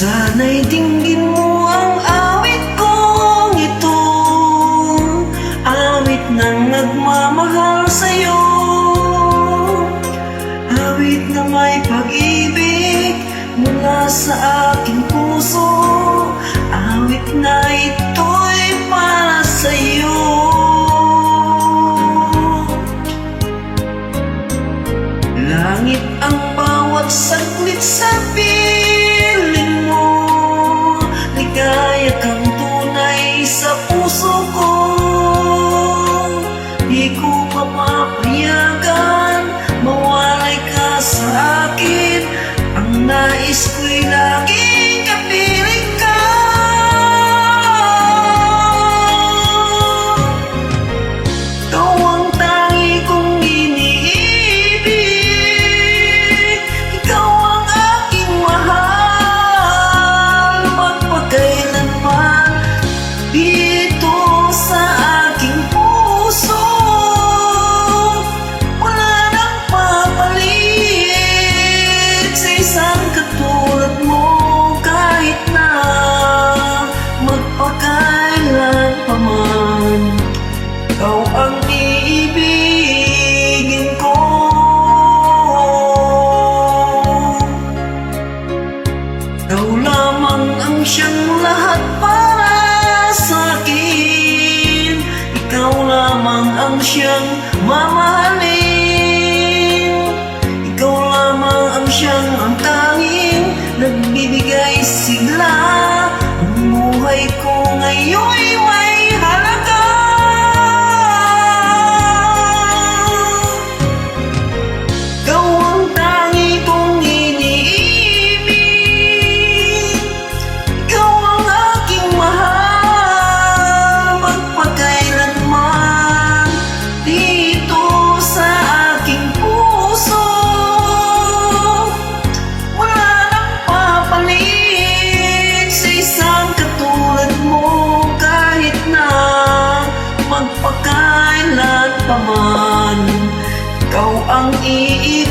Sana'y dinggin mo ang awit kong ito, awit ng nagmamahal sa'yo, awit na may pag-ibig mula sa aking puso, awit na ito'y para sa'yo. Langit ang bawat saglit sa piling mo, ligaya kang tunay sa puso ko. Di ko papapayagan mawalay ka sa akin, ang nais ko'y laging kapiling ka. Ikaw ang tangi kong iniibig, ikaw ang aking mahal, magpakailanman dito sa aking puso. Wala nang papalit sa isang katulad mo, kahit na magpakailan pa man. Ikaw ang iibigin ko. Ikaw lamang ang siyang lahat para sa akin, ikaw lamang ang siyang mamahalin, ikaw lamang ang siyang ang tanging nagbibigay sigla. Ang buhay ko ngayon'y may halaga. Ikaw ang tangi kong iniibig, ikaw ang aking mahal, magpakailanman dito sa aking puso. Wala nang papalit sa isang katulad mo, kahit na magpakailan pa man. Ikaw ang iibig